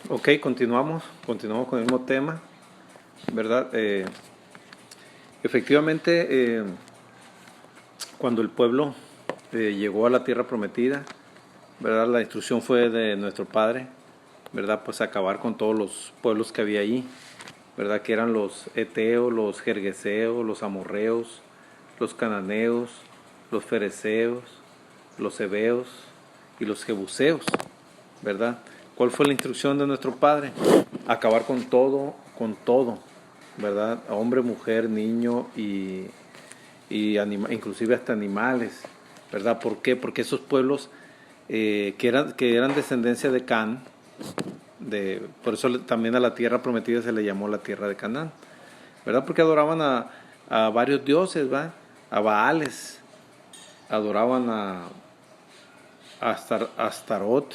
Ok, continuamos con el mismo tema, ¿verdad? Efectivamente, cuando el pueblo llegó a la tierra prometida, ¿verdad? La instrucción fue de nuestro Padre, ¿verdad? Pues acabar con todos los pueblos que había allí, ¿verdad? Que eran los eteos, los gergeseos, los amorreos, los cananeos, los fereceos, los heveos y los jebuseos, ¿verdad? ¿Cuál fue la instrucción de nuestro Padre? Acabar con todo, ¿verdad? Hombre, mujer, niño inclusive hasta animales, ¿verdad? ¿Por qué? Porque esos pueblos que eran descendencia de Can, por eso también a la tierra prometida se le llamó la tierra de Canaán, ¿verdad? Porque adoraban a varios dioses, ¿va? A Baales, adoraban a Astarot,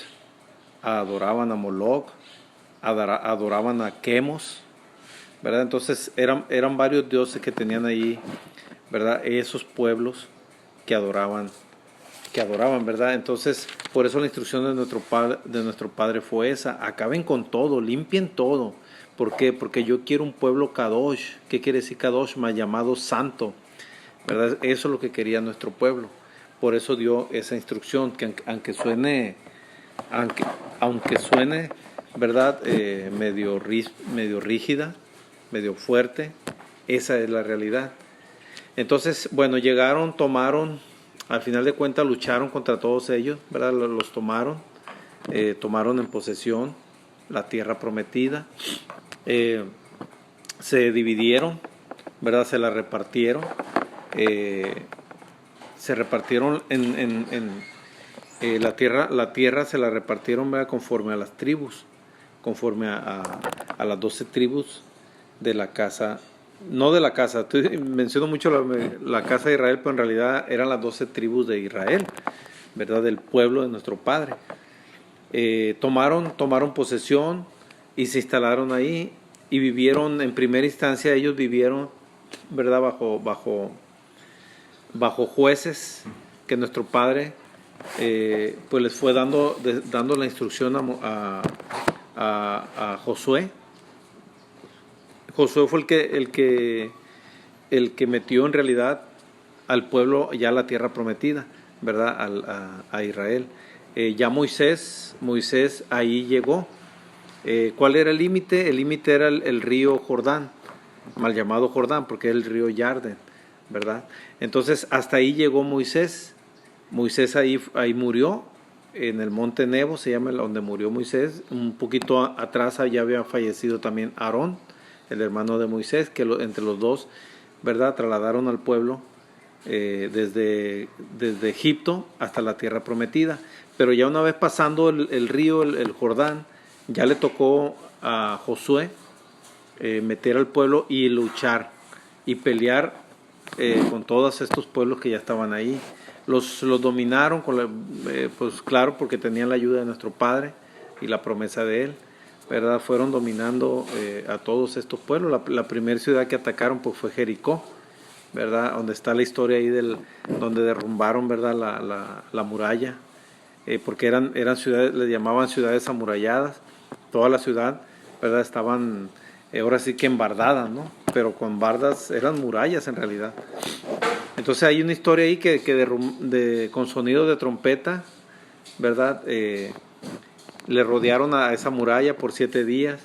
adoraban a Moloch, adoraban a Quemos, ¿verdad? Entonces eran varios dioses que tenían ahí, ¿verdad? Esos pueblos que adoraban, ¿verdad? Entonces, por eso la instrucción de nuestro padre fue esa: acaben con todo, limpien todo. ¿Por qué? Porque yo quiero un pueblo Kadosh. ¿Qué quiere decir Kadosh? Más llamado santo, ¿verdad? Eso es lo que quería nuestro pueblo. Por eso dio esa instrucción, que aunque suene, aunque, aunque suene, ¿verdad? Medio rígida, medio fuerte, esa es la realidad. Entonces, bueno, llegaron, tomaron, al final de cuentas lucharon contra todos ellos, ¿verdad? Los tomaron en posesión la tierra prometida, se dividieron, ¿verdad? Se la repartieron, se repartieron la tierra se la repartieron, ¿verdad? Conforme a las tribus, conforme a las 12 tribus de la casa, no de la casa, menciono mucho la casa de Israel, pero en realidad eran las 12 tribus de Israel, ¿verdad? Del pueblo de nuestro Padre. Tomaron posesión y se instalaron ahí y vivieron, en primera instancia ellos vivieron, ¿verdad? Bajo jueces que nuestro Padre pues les fue dando la instrucción a Josué. Josué fue el que metió en realidad al pueblo ya a la tierra prometida, ¿verdad? A Israel. Ya Moisés ahí llegó. ¿Cuál era el límite? El límite era el río Jordán, mal llamado Jordán, porque es el río Yarden, ¿verdad? Entonces hasta ahí llegó Moisés. Moisés ahí murió, en el monte Nebo, se llama donde murió Moisés. Un poquito atrás ya había fallecido también Aarón, el hermano de Moisés, que entre los dos, ¿verdad? Trasladaron al pueblo desde Egipto hasta la tierra prometida. Pero ya una vez pasando el río, el Jordán, ya le tocó a Josué meter al pueblo y luchar y pelear con todos estos pueblos que ya estaban ahí. Los dominaron, pues claro, porque tenían la ayuda de nuestro Padre y la promesa de Él, ¿verdad? Fueron dominando a todos estos pueblos. La primera ciudad que atacaron pues fue Jericó, ¿verdad? Donde está la historia ahí donde derrumbaron, ¿verdad? La muralla, porque eran ciudades, les llamaban ciudades amuralladas. Toda la ciudad, ¿verdad? Estaban ahora sí que embardadas, ¿no? Pero con bardas, eran murallas en realidad. Entonces hay una historia ahí que con sonido de trompeta, ¿verdad? Le rodearon a esa muralla por 7 días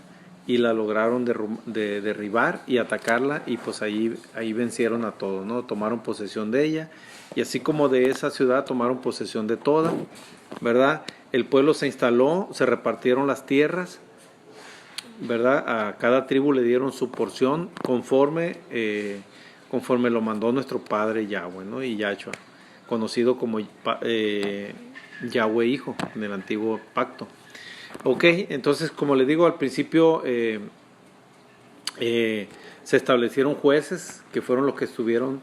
y la lograron derribar y atacarla, y pues ahí vencieron a todos, ¿no? Tomaron posesión de ella, y así como de esa ciudad tomaron posesión de toda, ¿verdad? El pueblo se instaló, se repartieron las tierras, ¿verdad? A cada tribu le dieron su porción conforme lo mandó nuestro Padre Yahweh, ¿no? Y Yahshua, conocido como Yahweh Hijo en el antiguo pacto. Ok, entonces como les digo al principio, se establecieron jueces que fueron los que estuvieron,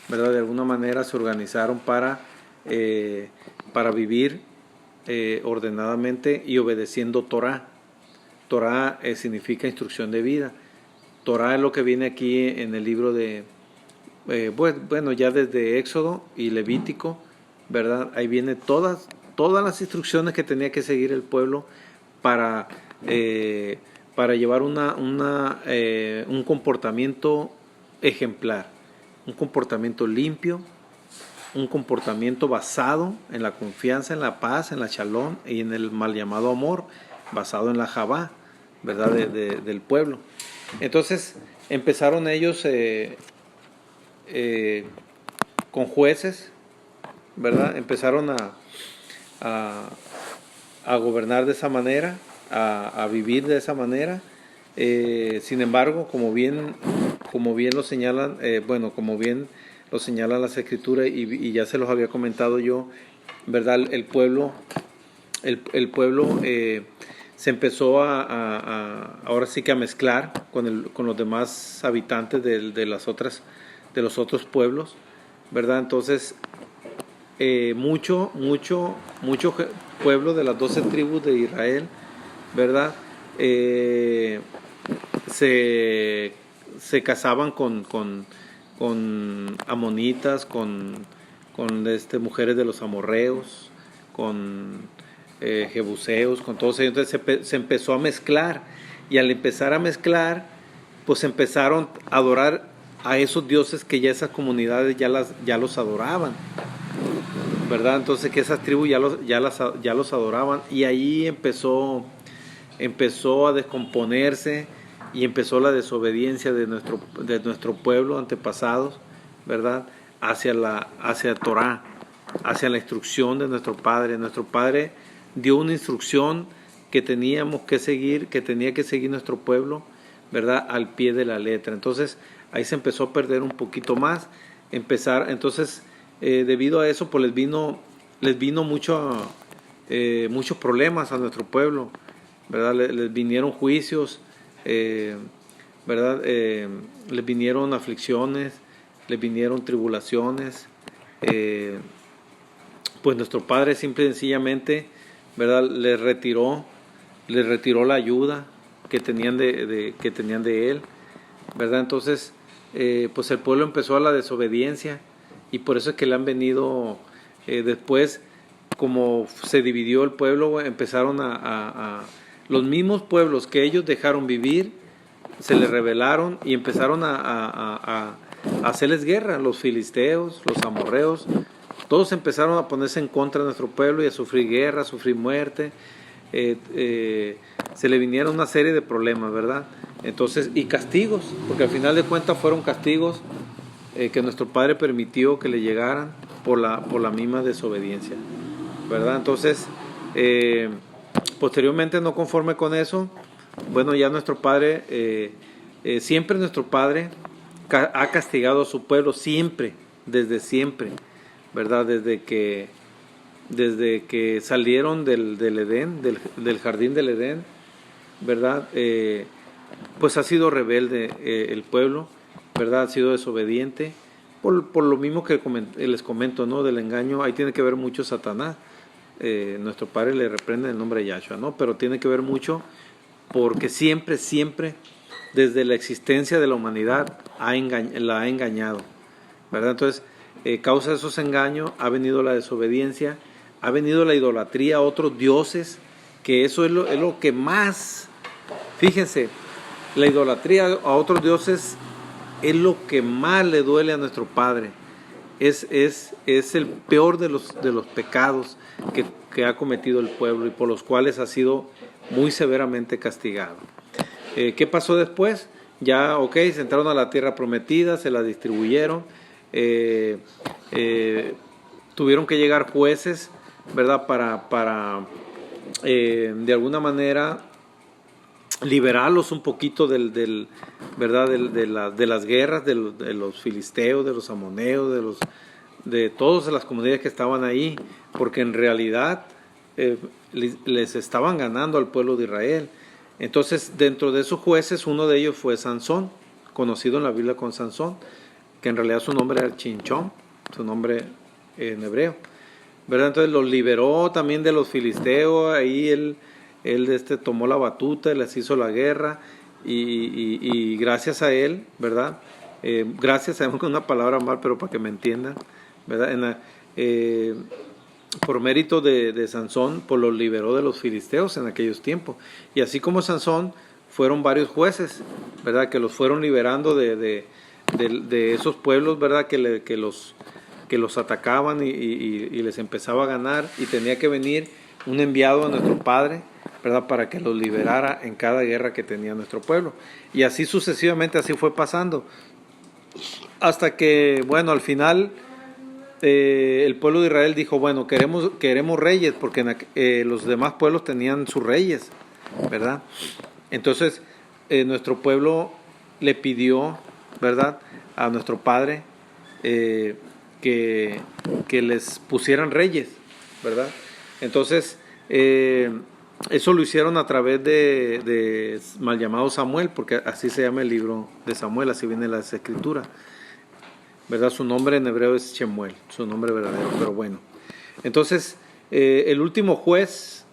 ¿verdad? De alguna manera se organizaron para vivir ordenadamente y obedeciendo Torah. Torah significa instrucción de vida. Torah es lo que viene aquí en el libro de, bueno, ya desde Éxodo y Levítico, ¿verdad? Ahí viene todas las instrucciones que tenía que seguir el pueblo para para llevar un comportamiento ejemplar, un comportamiento limpio, un comportamiento basado en la confianza, en la paz, en la shalom y en el mal llamado amor, basado en la Javá, ¿verdad? Del pueblo. Entonces empezaron ellos con jueces, ¿verdad? Empezaron a gobernar de esa manera, a vivir de esa manera. Sin embargo, como bien lo señalan, como bien lo señalan las escrituras y ya se los había comentado yo, ¿verdad? El pueblo se empezó ahora sí que a mezclar con los demás habitantes de los otros pueblos, ¿verdad? Entonces, mucho pueblo de las 12 tribus de Israel, ¿verdad? Se casaban con amonitas, con mujeres de los amorreos, con jebuseos, con todos ellos. Entonces se empezó a mezclar, y al empezar a mezclar, pues empezaron a adorar a esos dioses que ya esas comunidades ya los adoraban, ¿verdad? Entonces que esas tribus ya los adoraban, y ahí empezó a descomponerse, y empezó la desobediencia de nuestro pueblo antepasados, ¿verdad? Hacia Torah, hacia la instrucción de nuestro Padre. Nuestro Padre dio una instrucción que teníamos que seguir, que tenía que seguir nuestro pueblo, ¿verdad? Al pie de la letra. Entonces ahí se empezó a perder un poquito más. Entonces, debido a eso, pues les vino muchos problemas a nuestro pueblo, ¿verdad? Les vinieron juicios, ¿verdad? Les vinieron aflicciones, les vinieron tribulaciones. Pues nuestro Padre simple y sencillamente, ¿verdad? Les retiró la ayuda que tenían de Él, ¿verdad? Entonces, pues el pueblo empezó a la desobediencia, y por eso es que le han venido después, como se dividió el pueblo, empezaron los mismos pueblos que ellos dejaron vivir, se les rebelaron y empezaron a hacerles guerra. Los filisteos, los amorreos, todos empezaron a ponerse en contra de nuestro pueblo y a sufrir guerra, a sufrir muerte. Se le vinieron una serie de problemas, ¿verdad? Entonces, y castigos, porque al final de cuentas fueron castigos que nuestro Padre permitió que le llegaran por la misma desobediencia, ¿verdad? Entonces, posteriormente, no conforme con eso, bueno, ya nuestro Padre, siempre nuestro Padre ha castigado a su pueblo, siempre, desde siempre, ¿verdad? Desde que salieron del Edén, del jardín del Edén, ¿verdad? Pues ha sido rebelde el pueblo, ¿verdad? Ha sido desobediente, por lo mismo que les comento, ¿no? Del engaño. Ahí tiene que ver mucho Satanás. Nuestro Padre le reprende en el nombre de Yahshua, ¿no? Pero tiene que ver mucho porque siempre, desde la existencia de la humanidad, la ha engañado, ¿verdad? Entonces, causa de esos engaños ha venido la desobediencia, ha venido la idolatría a otros dioses, que eso es lo que más, fíjense, la idolatría a otros dioses es lo que más le duele a nuestro Padre. Es el peor de los pecados que ha cometido el pueblo, y por los cuales ha sido muy severamente castigado. ¿Qué pasó después? Ya, se entraron a la tierra prometida, se la distribuyeron, tuvieron que llegar jueces, ¿verdad? Para de alguna manera liberarlos un poquito ¿verdad? De las guerras de los filisteos, de los amoneos, de todas las comunidades que estaban ahí, porque en realidad les estaban ganando al pueblo de Israel. Entonces, dentro de esos jueces, uno de ellos fue Sansón, conocido en la Biblia con Sansón, que en realidad su nombre era Chinchón, su nombre en hebreo, ¿verdad? Entonces los liberó también de los filisteos. Ahí él tomó la batuta, les hizo la guerra, y gracias a él, ¿verdad? Gracias, sabemos que es una palabra mal, pero para que me entiendan, ¿verdad? por mérito de Sansón, pues los liberó de los filisteos en aquellos tiempos. Y así como Sansón, fueron varios jueces, ¿verdad? Que los fueron liberando de esos pueblos, ¿verdad? Que los atacaban y les empezaba a ganar, y tenía que venir un enviado a nuestro Padre, ¿verdad? Para que los liberara en cada guerra que tenía nuestro pueblo. Y así sucesivamente, así fue pasando. Hasta que, bueno, al final el pueblo de Israel dijo, bueno, queremos reyes, porque los demás pueblos tenían sus reyes, ¿verdad? Entonces, nuestro pueblo le pidió, ¿verdad?, a nuestro Padre que les pusieran reyes, ¿verdad? Entonces, eso lo hicieron a través de mal llamado Samuel, porque así se llama el libro de Samuel, así viene las escrituras, ¿verdad? Su nombre en hebreo es Shemuel, su nombre verdadero, pero bueno. Entonces, el último juez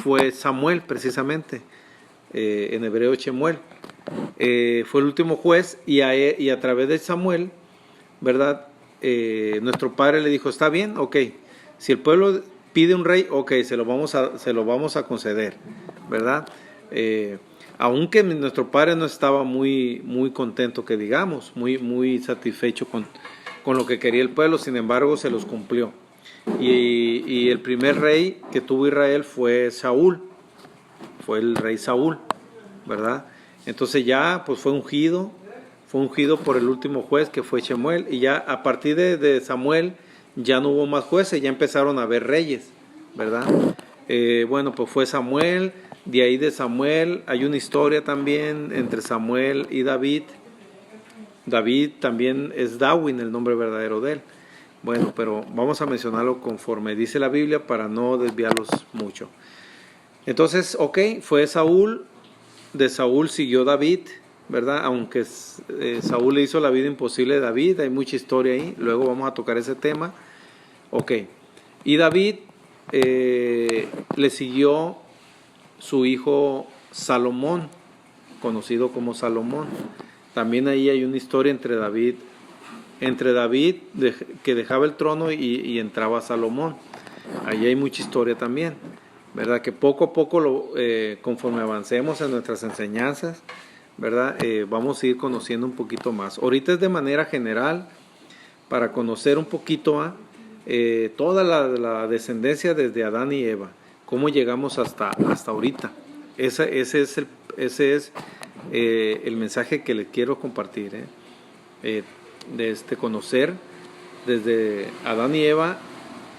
fue Samuel, precisamente, en hebreo Shemuel. Fue el último juez, y a través de Samuel, ¿verdad? Nuestro Padre le dijo, está bien, ok, si el pueblo pide un rey, ok, se lo vamos a conceder, ¿verdad? Aunque nuestro Padre no estaba muy contento, que digamos, muy satisfecho con lo que quería el pueblo, sin embargo se los cumplió. Y el primer rey que tuvo Israel fue Saúl, fue el rey Saúl, ¿verdad? Entonces ya pues fue ungido por el último juez, que fue Shemuel, y ya a partir de Samuel ya no hubo más jueces, ya empezaron a haber reyes, ¿verdad? Bueno, pues fue Samuel. De ahí de Samuel hay una historia también entre Samuel y David. David también es Dawin, el nombre verdadero de él. Bueno, pero vamos a mencionarlo conforme dice la Biblia para no desviarlos mucho. Entonces, ok, fue Saúl. De Saúl siguió David, ¿verdad? Aunque Saúl le hizo la vida imposible a David, hay mucha historia ahí. Luego vamos a tocar ese tema. Ok, y David le siguió su hijo Salomón, conocido como Salomón. También ahí hay una historia entre David que dejaba el trono y entraba Salomón. Ahí hay mucha historia también, ¿verdad? Que poco a poco, conforme avancemos en nuestras enseñanzas, ¿verdad? Vamos a ir conociendo un poquito más. Ahorita es de manera general, para conocer un poquito toda la descendencia desde Adán y Eva, cómo llegamos hasta ahorita. Ese es el mensaje que les quiero compartir, de conocer desde Adán y Eva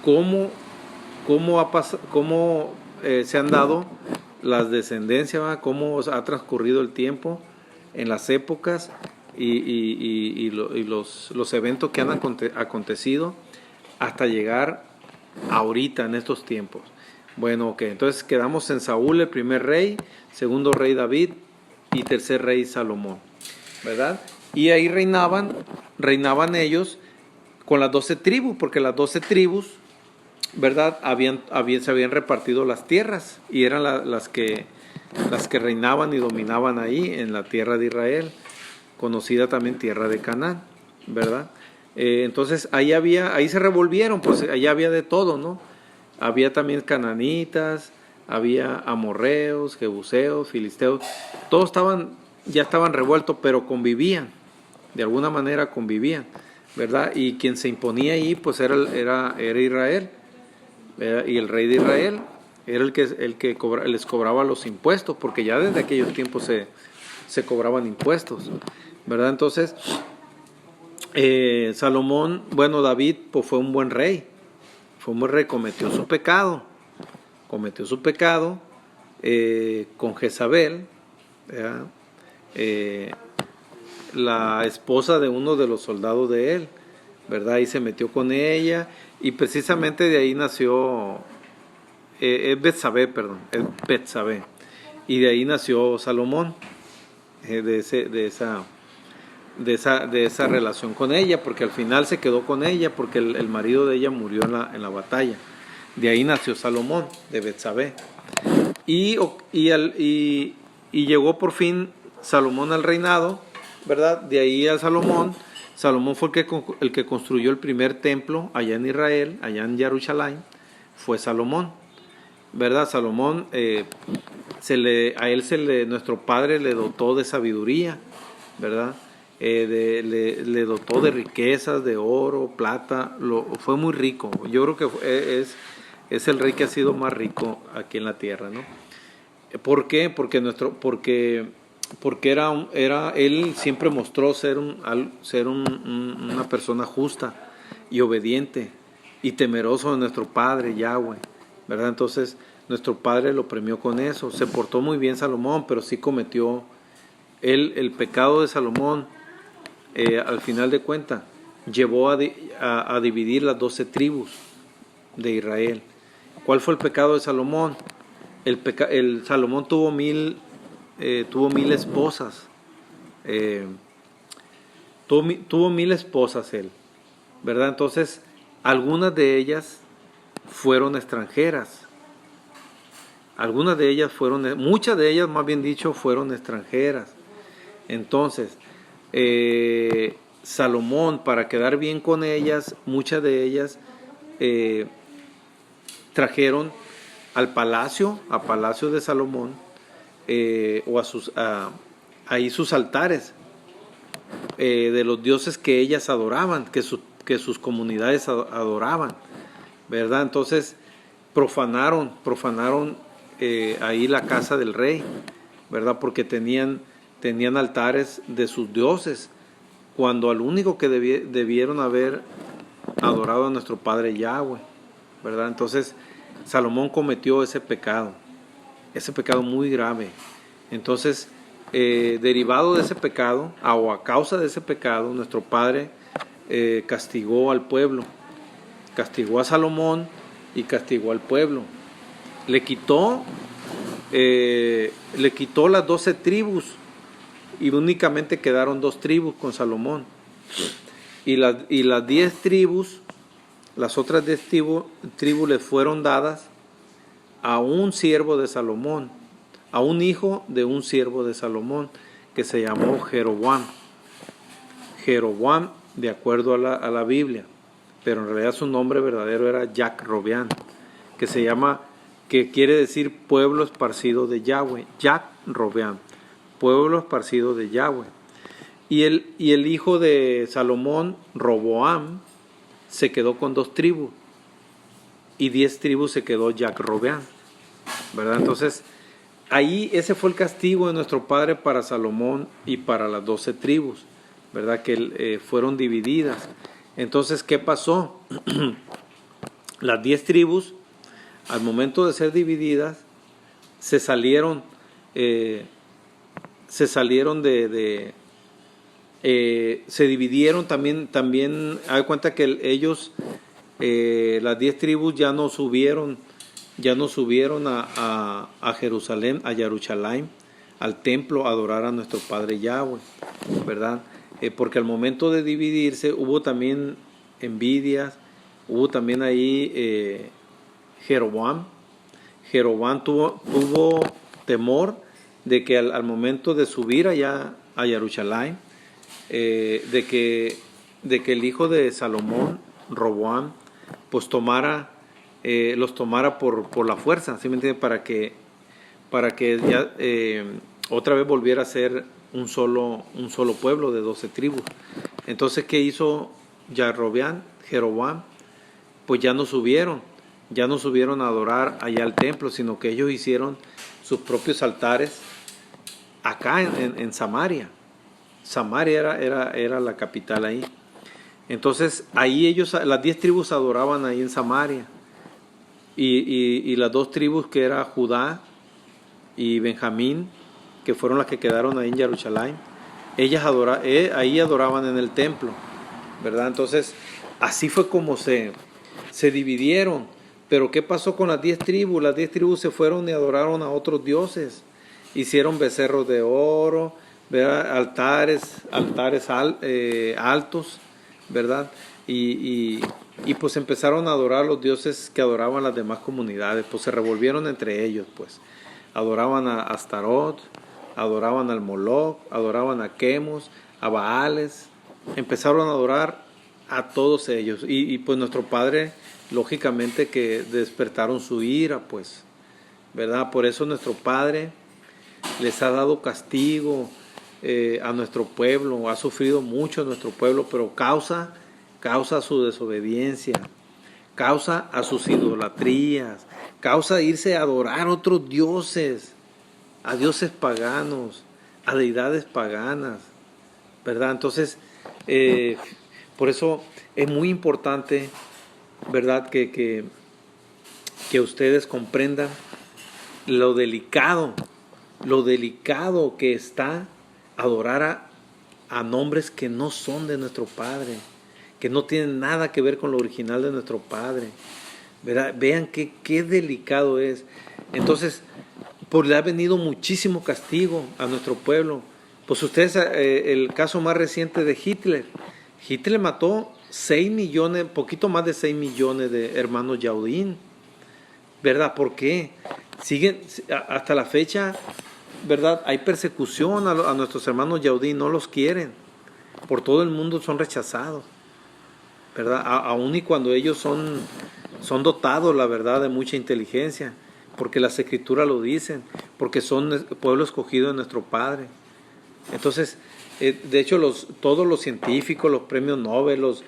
cómo se han dado las descendencias, ¿verdad? Cómo ha transcurrido el tiempo en las épocas y los eventos que han acontecido hasta llegar ahorita en estos tiempos. Bueno, ok, entonces quedamos en Saúl, el primer rey, segundo rey David y tercer rey Salomón, ¿verdad? Y ahí reinaban ellos con las 12 tribus, porque las 12 tribus, ¿verdad? Se habían repartido las tierras, y eran las que reinaban y dominaban ahí en la tierra de Israel, conocida también tierra de Canaán, ¿verdad? Entonces ahí se revolvieron, pues allá había de todo, ¿no? Había también cananitas, había amorreos, jebuseos, filisteos, todos ya estaban revueltos, pero convivían, de alguna manera convivían, ¿verdad? Y quien se imponía ahí pues era Israel, ¿verdad? Y el rey de Israel era el que les cobraba los impuestos, porque ya desde aquellos tiempos se cobraban impuestos, ¿verdad? Entonces David pues fue un buen rey, cometió su pecado con Jezabel, ¿verdad? La esposa de uno de los soldados de él, ¿verdad? Y se metió con ella, y precisamente de ahí nació Betsabé, y de ahí nació Salomón, de esa relación con ella, porque al final se quedó con ella, porque el marido de ella murió en la batalla. De ahí nació Salomón, de Betsabé. Y llegó por fin Salomón al reinado, ¿verdad? De ahí a Salomón Salomón fue el que construyó el primer templo allá en Israel, allá en Jerusalén, fue Salomón, ¿verdad? Salomón, nuestro padre le dotó de sabiduría, ¿verdad? Le dotó de riquezas, de oro, plata, fue muy rico. Yo creo que es el rey que ha sido más rico aquí en la tierra, ¿no? ¿Por qué? Porque él siempre mostró ser una persona justa y obediente y temeroso de nuestro Padre Yahweh, ¿verdad? Entonces nuestro Padre lo premió con eso. Se portó muy bien Salomón, pero sí cometió el pecado de Salomón. Al final de cuentas llevó a dividir las 12 tribus de Israel. ¿Cuál fue el pecado de Salomón? Salomón tuvo mil esposas. Tuvo 1000 esposas él, ¿verdad? Entonces, algunas de ellas fueron extranjeras. Muchas de ellas, más bien dicho, fueron extranjeras. Entonces, Salomón, para quedar bien con ellas, muchas de ellas trajeron al palacio de Salomón, o ahí sus altares de los dioses que ellas adoraban, que sus comunidades adoraban, ¿verdad? Entonces profanaron ahí la casa del rey, ¿verdad? Porque tenían altares de sus dioses, cuando al único que debieron haber adorado a nuestro Padre Yahweh, ¿verdad? Entonces Salomón cometió ese pecado muy grave. Entonces, derivado de ese pecado, o a causa de ese pecado, nuestro Padre castigó al pueblo, castigó a Salomón y castigó al pueblo. Le quitó las 12 tribus y únicamente quedaron 2 tribus con Salomón. Y las 10 tribus, las otras 10 tribus les fueron dadas a un siervo de Salomón, a un hijo de un siervo de Salomón, que se llamó Jeroboam. Jeroboam, de acuerdo a la Biblia, pero en realidad su nombre verdadero era Jac-Robeam, que quiere decir pueblo esparcido de Yahweh. Jac-Robeam, pueblo esparcido de Yahweh. Y el hijo de Salomón, Roboam, se quedó con 2 tribus, y 10 tribus se quedó Jac-Robeam, ¿verdad? Entonces, ahí ese fue el castigo de nuestro Padre para Salomón y para las 12 tribus, ¿verdad? Que fueron divididas. Entonces, ¿qué pasó? Las 10 tribus, al momento de ser divididas, se salieron se dividieron también hay cuenta que ellos, las 10 tribus ya no subieron a Jerusalén, a Jerusalén, al templo, a adorar a nuestro Padre Yahweh, ¿verdad? Porque al momento de dividirse hubo también envidias, hubo también ahí Jeroboam tuvo temor de que al momento de subir allá a Jerusalén, de que el hijo de Salomón, Roboam, pues los tomara por la fuerza, ¿sí me entiende? Para que ya otra vez volviera a ser un solo pueblo de 12 tribus. Entonces, ¿qué hizo Jeroboam? Pues ya no subieron a adorar allá al templo, sino que ellos hicieron sus propios altares acá en Samaria. Samaria era la capital ahí. Entonces ahí las 10 tribus adoraban ahí en Samaria, y las 2 tribus que era Judá y Benjamín, que fueron las que quedaron ahí en Jerusalén, ellas ahí adoraban en el templo, ¿verdad? Entonces así fue como se dividieron. Pero ¿qué pasó con las 10 tribus? Las 10 tribus se fueron y adoraron a otros dioses, hicieron becerros de oro, ¿verdad? Altares altos, ¿verdad? Y pues empezaron a adorar a los dioses que adoraban las demás comunidades, pues se revolvieron entre ellos, pues adoraban a Astarot, adoraban al Moloch, adoraban a Quemos, a Baales, empezaron a adorar a todos ellos. Y pues nuestro Padre, lógicamente que despertaron su ira, pues, ¿verdad? Por eso nuestro Padre les ha dado castigo a nuestro pueblo, ha sufrido mucho a nuestro pueblo, pero causa su desobediencia, causa a sus idolatrías, causa irse a adorar a otros dioses, a dioses paganos, a deidades paganas, ¿verdad? Entonces, por eso es muy importante, ¿verdad? Que ustedes comprendan lo delicado que está adorar a nombres que no son de nuestro Padre, que no tienen nada que ver con lo original de nuestro Padre, ¿verdad? Vean qué delicado es. Entonces, pues le ha venido muchísimo castigo a nuestro pueblo. Pues ustedes, el caso más reciente de Hitler. Hitler mató 6 millones, poquito más de 6 millones de hermanos Yaudín, ¿verdad? ¿Por qué? Siguen, hasta la fecha, ¿verdad? Hay persecución a nuestros hermanos Yaudí, no los quieren. Por todo el mundo son rechazados, ¿verdad? Aún y cuando ellos son dotados, la verdad, de mucha inteligencia, porque las escrituras lo dicen, porque son el pueblo escogido de nuestro Padre. Entonces, de hecho, todos los científicos, los premios Nobel, los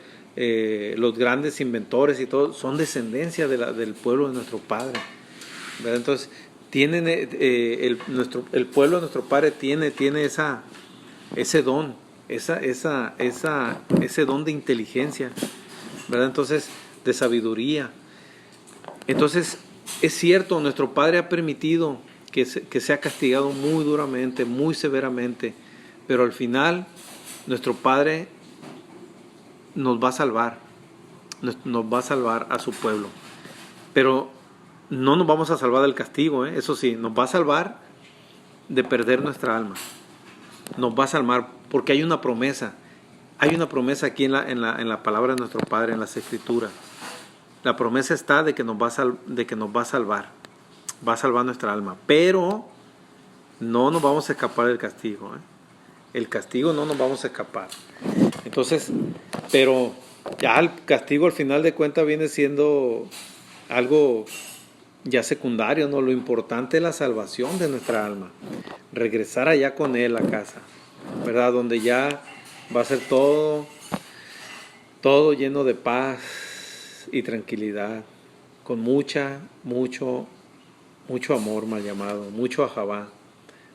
grandes inventores y todo, son descendencia del pueblo de nuestro Padre, ¿verdad? Entonces, tienen el pueblo de nuestro Padre tiene ese don, ese don de inteligencia, ¿verdad? Entonces, de sabiduría. Entonces, es cierto, nuestro Padre ha permitido que sea castigado muy duramente, muy severamente, pero al final nuestro Padre nos va a salvar a su pueblo. Pero no nos vamos a salvar del castigo, eso sí, nos va a salvar de perder nuestra alma. Nos va a salvar porque hay una promesa. Hay una promesa aquí en la palabra de nuestro Padre, en las Escrituras. La promesa está de que nos va a salvar. Va a salvar nuestra alma. Pero no nos vamos a escapar del castigo. El castigo no nos vamos a escapar. Entonces, pero ya el castigo al final de cuentas viene siendo algo ya secundario, ¿no? Lo importante es la salvación de nuestra alma. Regresar allá con Él a casa, ¿verdad? Donde ya va a ser todo lleno de paz y tranquilidad, con mucho amor, mal llamado, mucho ajabá,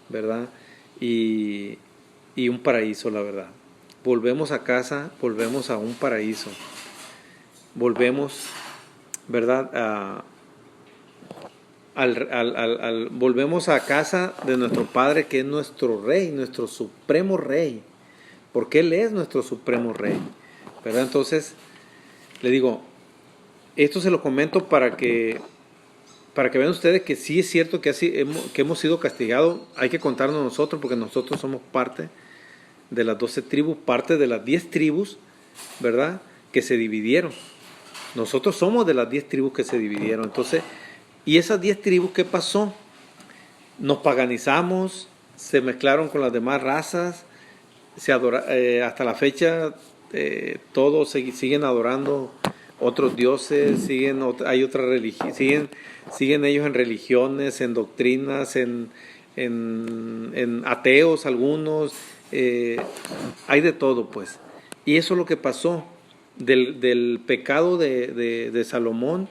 ¿verdad? Y un paraíso, la verdad. Volvemos a casa, volvemos a un paraíso. Volvemos, ¿verdad? Volvemos a casa de nuestro Padre, que es nuestro Rey, nuestro supremo Rey, porque Él es nuestro supremo Rey, ¿verdad? Entonces, le digo, esto se lo comento para que vean ustedes que sí es cierto que hemos sido castigados. Hay que contarnos nosotros, porque nosotros somos parte de las 12 tribus, parte de las 10 tribus, ¿verdad?, que se dividieron. Nosotros somos de las 10 tribus que se dividieron. Entonces, ¿y esas 10 tribus qué pasó? Nos paganizamos, se mezclaron con las demás razas, hasta la fecha todos siguen adorando otros dioses, hay otra religión, siguen ellos en religiones, en doctrinas, en ateos algunos, hay de todo, pues. Y eso es lo que pasó del pecado de Salomón.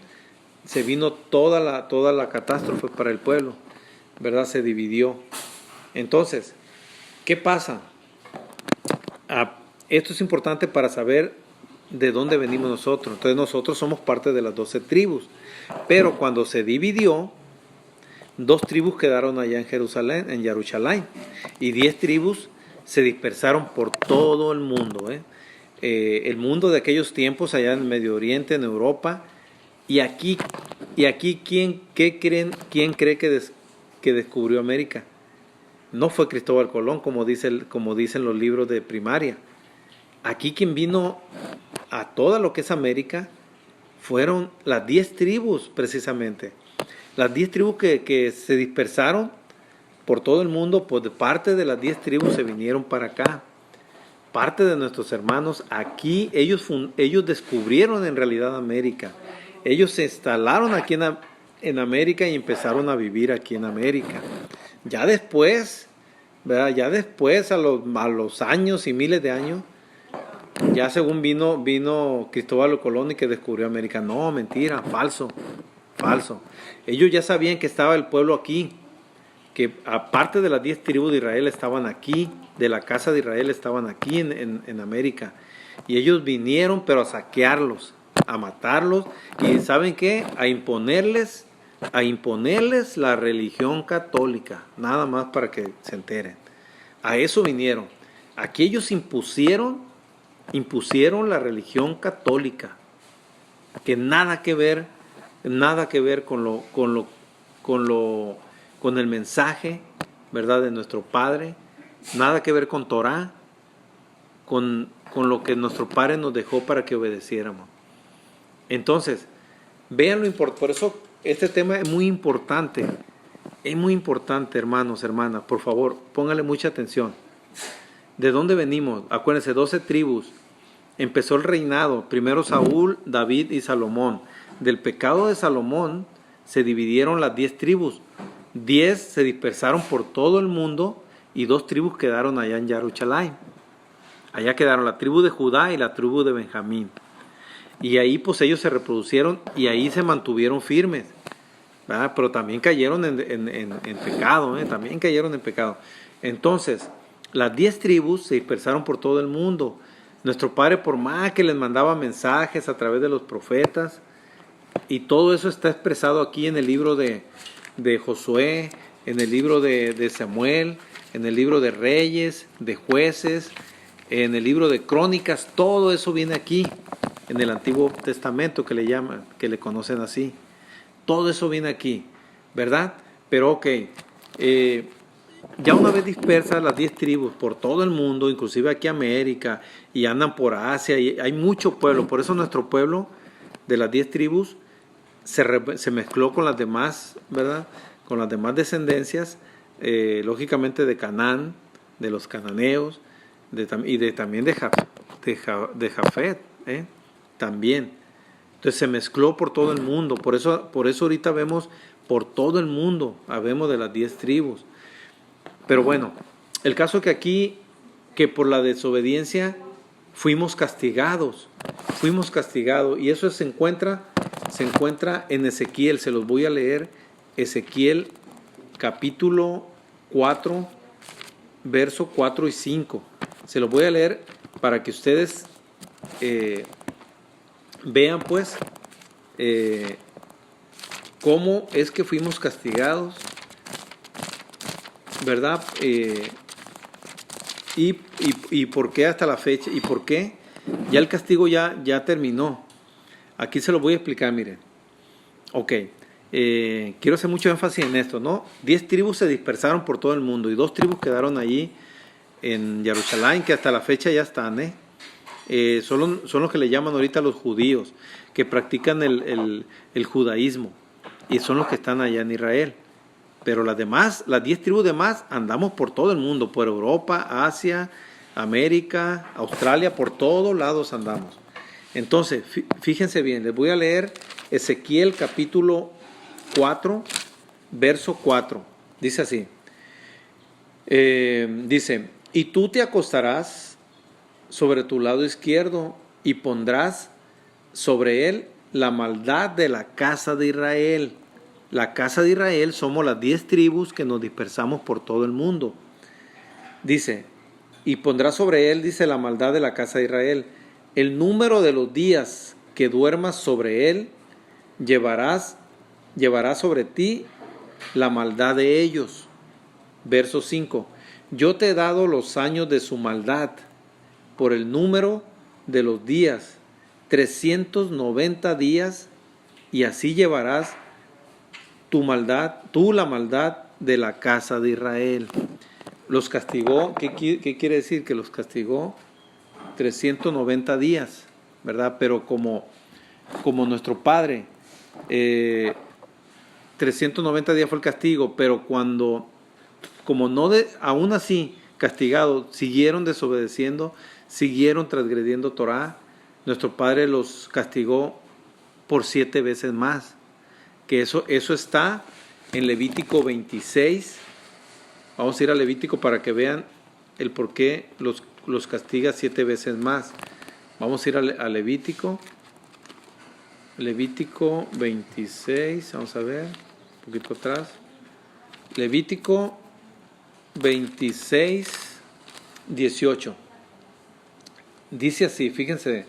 Se vino toda la catástrofe para el pueblo, ¿verdad? Se dividió. Entonces, ¿qué pasa? Esto es importante para saber de dónde venimos nosotros. Entonces, nosotros somos parte de las 12 tribus. Pero cuando se dividió, 2 tribus quedaron allá en Jerusalén, en Jerusalén, y 10 tribus se dispersaron por todo el mundo. El mundo de aquellos tiempos, allá en el Medio Oriente, en Europa. Y aquí ¿quién cree que descubrió América? No fue Cristóbal Colón, como dicen los libros de primaria. Aquí quien vino a toda lo que es América fueron las 10 tribus, precisamente. Las 10 tribus que se dispersaron por todo el mundo, pues de parte de las 10 tribus se vinieron para acá. parte de nuestros hermanos aquí, ellos descubrieron en realidad América. Ellos se instalaron aquí en América y empezaron a vivir aquí en América. Ya después, ¿verdad? Ya después, a los años y miles de años, ya según vino Cristóbal Colón y que descubrió América. No, mentira, falso, falso. Ellos ya sabían que estaba el pueblo aquí, que aparte de las 10 tribus de Israel estaban aquí, de la casa de Israel estaban aquí en América. Y ellos vinieron, pero a saquearlos, a matarlos, y ¿saben qué? A imponerles la religión católica, nada más para que se enteren. A eso vinieron. Aquí ellos impusieron la religión católica, que nada que ver con el mensaje, ¿verdad?, de nuestro Padre, nada que ver con Torah, con lo que nuestro Padre nos dejó para que obedeciéramos. Entonces, vean lo importante. Por eso este tema es muy importante, hermanos, hermanas. Por favor, pónganle mucha atención. ¿De dónde venimos? Acuérdense, 12 tribus. Empezó el reinado, primero Saúl, David y Salomón. Del pecado de Salomón se dividieron las 10 tribus. 10 se dispersaron por todo el mundo y 2 tribus quedaron allá en Jerusalén. Allá quedaron la tribu de Judá y la tribu de Benjamín. Y ahí pues ellos se reproducieron y ahí se mantuvieron firmes, ¿verdad? Pero también cayeron en pecado, también cayeron en pecado. Entonces, las 10 tribus se dispersaron por todo el mundo. Nuestro Padre, por más que les mandaba mensajes a través de los profetas, y todo eso está expresado aquí en el libro de Josué, en el libro de Samuel, en el libro de Reyes, de Jueces, en el libro de Crónicas, todo eso viene aquí, en el Antiguo Testamento que le llaman, que le conocen así. Todo eso viene aquí, ¿verdad? Pero ok, ya una vez dispersas las 10 tribus por todo el mundo, inclusive aquí América, y andan por Asia, y hay mucho pueblo, por eso nuestro pueblo de las 10 tribus se mezcló con las demás, ¿verdad? Con las demás descendencias, lógicamente de Canaán, de los cananeos, también de Jafet, también. Entonces se mezcló por todo el mundo, por eso ahorita vemos por todo el mundo, vemos de las 10 tribus. Pero bueno, el caso es que aquí, que por la desobediencia fuimos castigados, y eso se encuentra en Ezequiel. Se los voy a leer, Ezequiel capítulo 4, verso 4 y 5. Se los voy a leer para que ustedes vean pues cómo es que fuimos castigados, ¿verdad? Y por qué hasta la fecha, y por qué ya el castigo ya terminó. Aquí se lo voy a explicar, miren. Ok, quiero hacer mucho énfasis en esto, ¿no? 10 tribus se dispersaron por todo el mundo y 2 tribus quedaron allí en Jerusalén, que hasta la fecha ya están, son los que le llaman ahorita los judíos, que practican el judaísmo, y son los que están allá en Israel. Pero las 10 tribus demás, andamos por todo el mundo, por Europa, Asia, América, Australia, por todos lados andamos. Entonces, fíjense bien, les voy a leer Ezequiel capítulo 4, verso 4. Dice así, dice, y tú te acostarás sobre tu lado izquierdo y pondrás sobre él la maldad de la casa de Israel. La casa de Israel somos las 10 tribus que nos dispersamos por todo el mundo. Dice, y pondrás sobre él, dice, la maldad de la casa de Israel. El número de los días que duermas sobre él, llevarás sobre ti la maldad de ellos. Verso 5. Yo te he dado los años de su maldad por el número de los días, 390 días, y así llevarás tú la maldad de la casa de Israel. Los castigó, ¿qué quiere decir? Que los castigó 390 días, ¿verdad? Pero como nuestro Padre, 390 días fue el castigo, pero aún así castigados, siguieron desobedeciendo, siguieron transgrediendo Torah, nuestro Padre los castigó por 7 veces más. Que eso está en Levítico 26. Vamos a ir a Levítico para que vean el por qué los castiga 7 veces más. Vamos a ir a Levítico. Levítico 26, vamos a ver, un poquito atrás. Levítico 26, 18. Dice así, fíjense.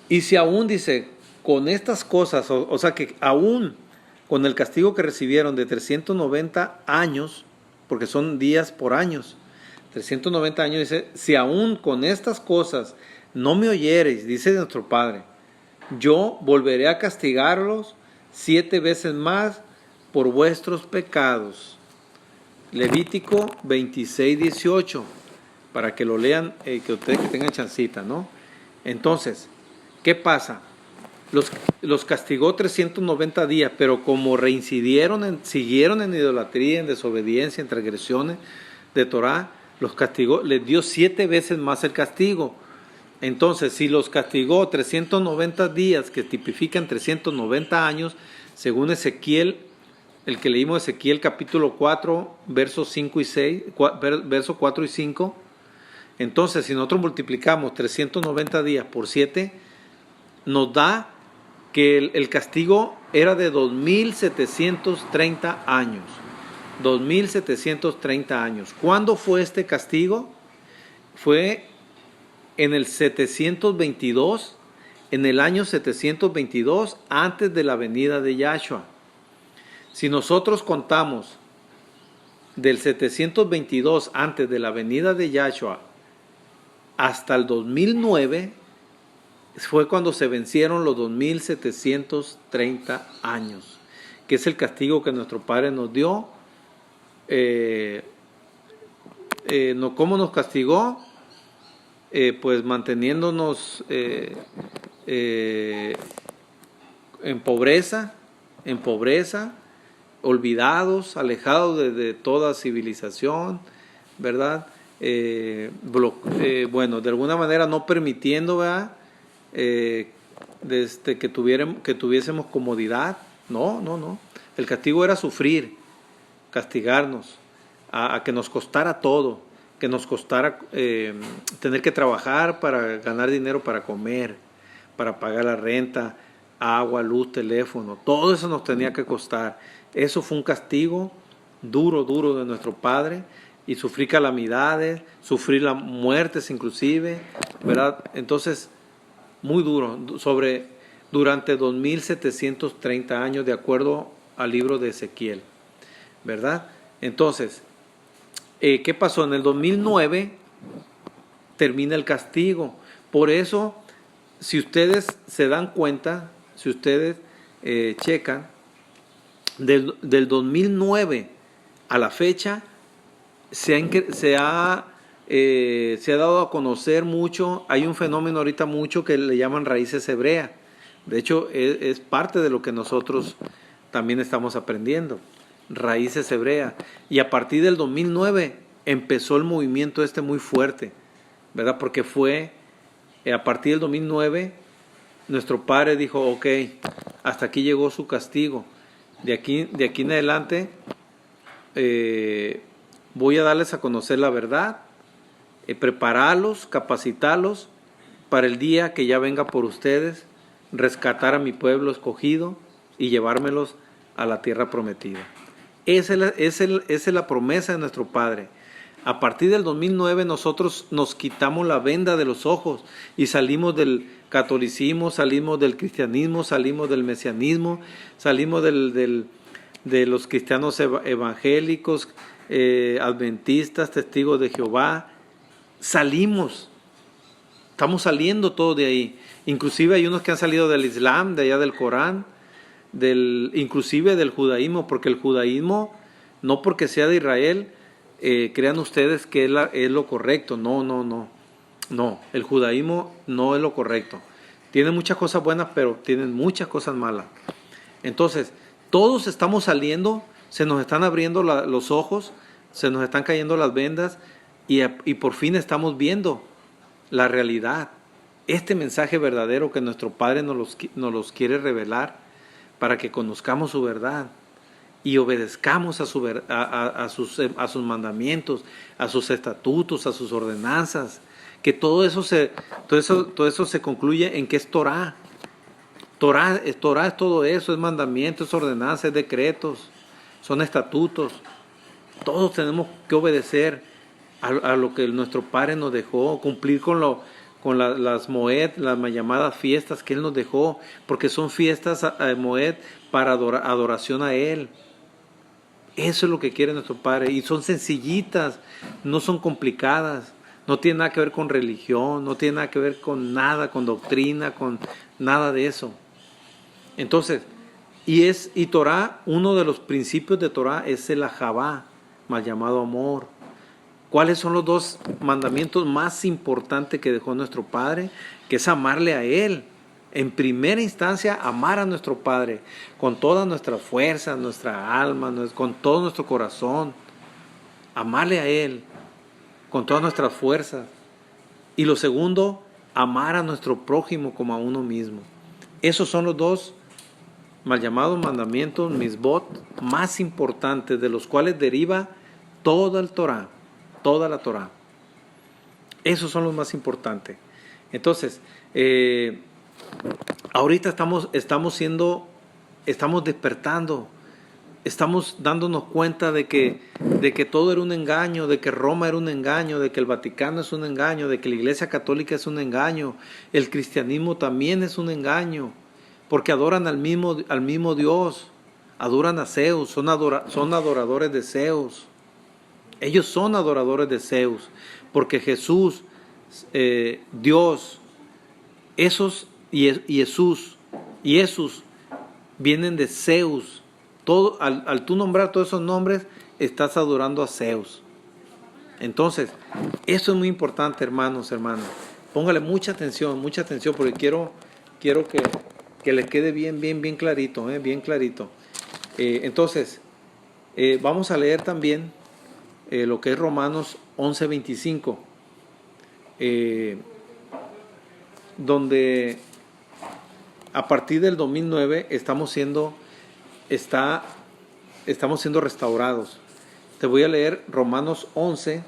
Y si aún, dice, con estas cosas, o sea que aún con el castigo que recibieron de 390 años, porque son días por años, 390 años, dice, si aún con estas cosas no me oyereis, dice nuestro Padre, yo volveré a castigarlos 7 veces más por vuestros pecados. Levítico 26, 18, para que lo lean, que ustedes que tengan chancita, ¿no? Entonces, ¿qué pasa? Los castigó 390 días, pero como reincidieron, siguieron en idolatría, en desobediencia, en transgresiones de Torah, los castigó, les dio 7 veces más el castigo. Entonces, si los castigó 390 días, que tipifican 390 años, según Ezequiel, el que leímos Ezequiel capítulo 4, versos 5 y 6, versos 4 y 5, entonces si nosotros multiplicamos 390 días por 7, nos da que el castigo era de 2.730 años. 2.730 años. ¿Cuándo fue este castigo? Fue en el 722, en el año 722, antes de la venida de Yahshua. Si nosotros contamos del 722 antes de la venida de Yahshua hasta el 2009, fue cuando se vencieron los 2.730 años, que es el castigo que nuestro Padre nos dio. ¿Cómo nos castigó? Pues manteniéndonos en pobreza, olvidados, alejados de toda civilización, ¿verdad? Bueno, de alguna manera no permitiendo, ¿verdad? Que tuviésemos comodidad. No. El castigo era sufrir, castigarnos, a que nos costara todo, que nos costara tener que trabajar para ganar dinero para comer, para pagar la renta, agua, luz, teléfono, todo eso nos tenía que costar. Eso fue un castigo duro de nuestro Padre, y sufrí calamidades, sufrí las muertes inclusive, ¿verdad? Entonces, muy duro, durante 2.730 años, de acuerdo al libro de Ezequiel, ¿verdad? Entonces, ¿qué pasó? En el 2009 termina el castigo. Por eso, si ustedes se dan cuenta, si ustedes checan, del 2009 a la fecha, se ha dado a conocer mucho. Hay un fenómeno ahorita mucho que le llaman raíces hebreas. De hecho, es parte de lo que nosotros también estamos aprendiendo. Raíces hebreas. Y a partir del 2009 empezó el movimiento muy fuerte, ¿verdad? Porque fue a partir del 2009 nuestro Padre dijo, ok, hasta aquí llegó su castigo. De aquí en adelante voy a darles a conocer la verdad, prepararlos, capacitarlos para el día que ya venga por ustedes, rescatar a mi pueblo escogido y llevármelos a la tierra prometida. Esa es la promesa de nuestro Padre. A partir del 2009 nosotros nos quitamos la venda de los ojos y salimos del catolicismo, salimos del cristianismo, salimos del mesianismo, salimos de los cristianos evangélicos, adventistas, testigos de Jehová. Estamos saliendo todo de ahí. Inclusive hay unos que han salido del Islam, de allá del Corán, inclusive del judaísmo, porque el judaísmo, no porque sea de Israel, crean ustedes que es lo correcto. No, el judaísmo no es lo correcto. Tiene muchas cosas buenas, pero tienen muchas cosas malas. Entonces, todos estamos saliendo, se nos están abriendo los ojos, se nos están cayendo las vendas, y por fin estamos viendo la realidad. Este mensaje verdadero que nuestro Padre nos los quiere revelar para que conozcamos su verdad y obedezcamos a sus mandamientos, a sus estatutos, a sus ordenanzas. Que todo eso se concluye en que es Torah. Torah es todo eso, es mandamientos, es ordenanzas, es decretos, son estatutos. Todos tenemos que obedecer a lo que nuestro Padre nos dejó, cumplir con las Moed, las llamadas fiestas que Él nos dejó, porque son fiestas Moed para adoración a Él. Eso es lo que quiere nuestro Padre, y son sencillitas, no son complicadas, no tiene nada que ver con religión, no tiene nada que ver con nada, con doctrina, con nada de eso. Entonces, y Torah, uno de los principios de Torah es el Ahavá, mal llamado amor. ¿Cuáles son los dos mandamientos más importantes que dejó nuestro Padre? Que es amarle a Él. En primera instancia, amar a nuestro Padre con toda nuestra fuerza, nuestra alma, con todo nuestro corazón. Amarle a Él con todas nuestras fuerzas. Y lo segundo, amar a nuestro prójimo como a uno mismo. Esos son los dos mal llamados mandamientos, misbot, más importantes, de los cuales deriva toda el Torah, toda la Torah. Esos son los más importantes. Entonces, ahorita estamos despertando, estamos dándonos cuenta de que todo era un engaño, de que Roma era un engaño, de que el Vaticano es un engaño, de que la Iglesia Católica es un engaño, el cristianismo también es un engaño, porque adoran al mismo Dios, adoran a Zeus, son adoradores de Zeus. Ellos son adoradores de Zeus, porque Jesús, Dios, esos y Jesús vienen de Zeus. Todo, al tú nombrar todos esos nombres, estás adorando a Zeus. Entonces, eso es muy importante, hermanos. Póngale mucha atención, porque quiero que les quede bien clarito, bien clarito. Entonces, vamos a leer también lo que es Romanos 11:25, donde a partir del 2009 estamos siendo restaurados. Te voy a leer Romanos 11,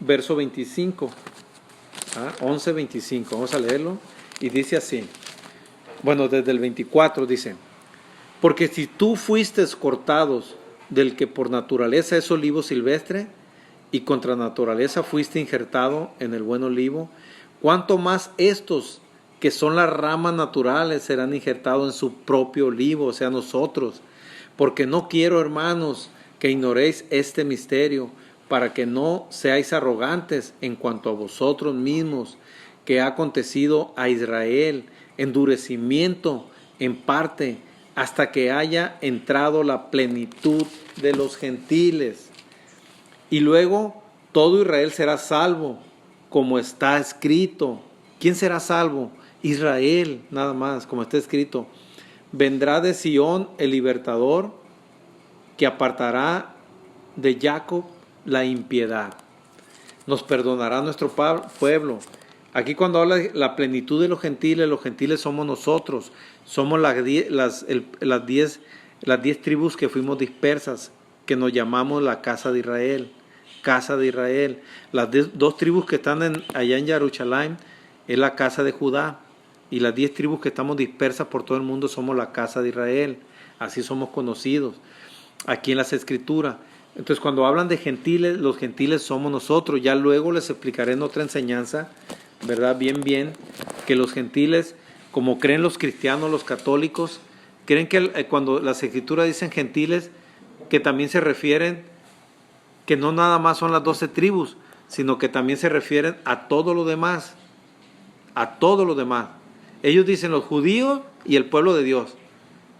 verso 25. 11:25, vamos a leerlo. Y dice así, bueno, desde el 24 dice: porque si tú fuiste cortados del que por naturaleza es olivo silvestre, y contra naturaleza fuiste injertado en el buen olivo, ¿cuánto más estos, que son las ramas naturales, serán injertados en su propio olivo, o sea, nosotros? Porque no quiero, hermanos, que ignoréis este misterio, para que no seáis arrogantes en cuanto a vosotros mismos, que ha acontecido a Israel, endurecimiento en parte, hasta que haya entrado la plenitud de los gentiles. Y luego todo Israel será salvo, como está escrito. ¿Quién será salvo? Israel, nada más, como está escrito. Vendrá de Sión el libertador, que apartará de Jacob la impiedad. Nos perdonará nuestro pueblo. Aquí cuando habla de la plenitud de los gentiles somos nosotros. Somos las 10 tribus que fuimos dispersas, que nos llamamos la casa de Israel. Casa de Israel. Las 2 tribus que están allá en Jerusalén es la casa de Judá. Y las 10 tribus que estamos dispersas por todo el mundo somos la casa de Israel. Así somos conocidos aquí en las Escrituras. Entonces, cuando hablan de gentiles, los gentiles somos nosotros. Ya luego les explicaré en otra enseñanza, ¿verdad? Bien, que los gentiles, como creen los cristianos, los católicos, creen que cuando las Escrituras dicen gentiles, que también se refieren, que no nada más son las 12 tribus, sino que también se refieren a todo lo demás. A todo lo demás. Ellos dicen los judíos y el pueblo de Dios.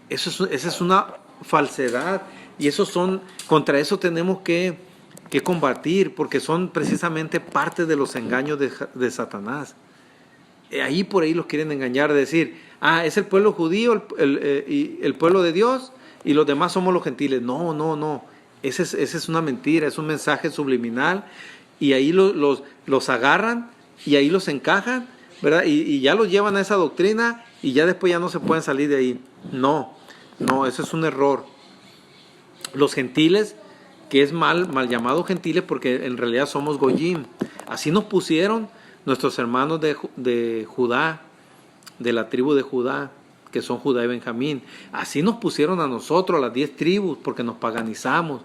Esa es una falsedad. Y contra eso tenemos que combatir, porque son precisamente parte de los engaños de Satanás. Por ahí los quieren engañar, decir, es el pueblo judío y el pueblo de Dios, y los demás somos los gentiles. No. Esa es una mentira, es un mensaje subliminal y ahí los agarran y ahí los encajan, ¿verdad? Y ya los llevan a esa doctrina y ya después ya no se pueden salir de ahí. No, eso es un error. Los gentiles, que es mal llamado gentiles porque en realidad somos goyim. Así nos pusieron nuestros hermanos de Judá, de la tribu de Judá, que son Judá y Benjamín. Así nos pusieron a nosotros, las 10 tribus, porque nos paganizamos.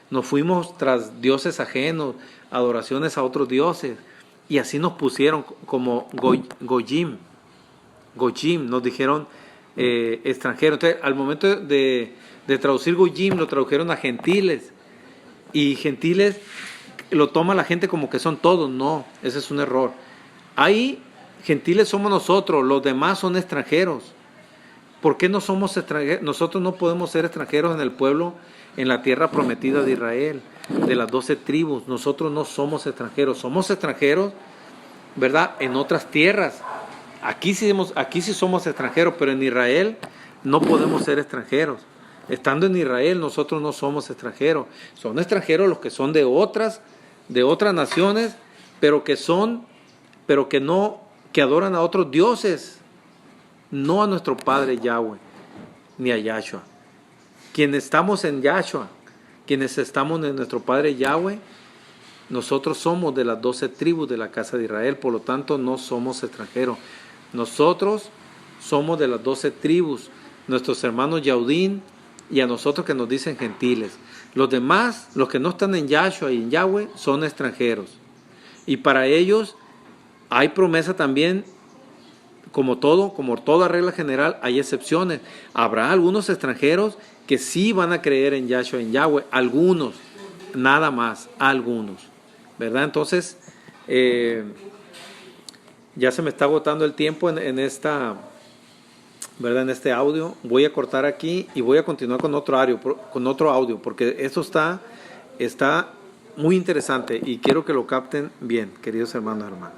Nos fuimos tras dioses ajenos, adoraciones a otros dioses. Y así nos pusieron como goyim. Goyim, nos dijeron extranjeros. Entonces, al momento de traducir goyim, lo tradujeron a gentiles. Y gentiles lo toma la gente como que son todos. No, ese es un error. Ahí, gentiles somos nosotros, los demás son extranjeros. ¿Por qué no somos extranjeros? Nosotros no podemos ser extranjeros en el pueblo, en la tierra prometida de Israel, de las 12 tribus. Nosotros no somos somos extranjeros, ¿verdad? En otras tierras. Aquí sí somos extranjeros, pero en Israel no podemos ser extranjeros. Estando en Israel, nosotros no somos extranjeros. Son extranjeros los que son de otras naciones, pero que adoran a otros dioses, no a nuestro Padre Yahweh, ni a Yahshua. Quienes estamos en Yahshua, quienes estamos en nuestro Padre Yahweh, nosotros somos de las 12 tribus de la casa de Israel, por lo tanto no somos extranjeros. Nosotros somos de las 12 tribus, nuestros hermanos Yaudín, y a nosotros que nos dicen gentiles. Los demás, los que no están en Yahshua y en Yahweh, son extranjeros. Y para ellos hay promesa también, como toda regla general, hay excepciones. Habrá algunos extranjeros que sí van a creer en Yahshua y en Yahweh, algunos, nada más, algunos, ¿verdad? Entonces, ya se me está agotando el tiempo en ¿verdad? En este audio. Voy a cortar aquí y voy a continuar con otro audio, porque esto está muy interesante y quiero que lo capten bien, queridos hermanos y hermanas.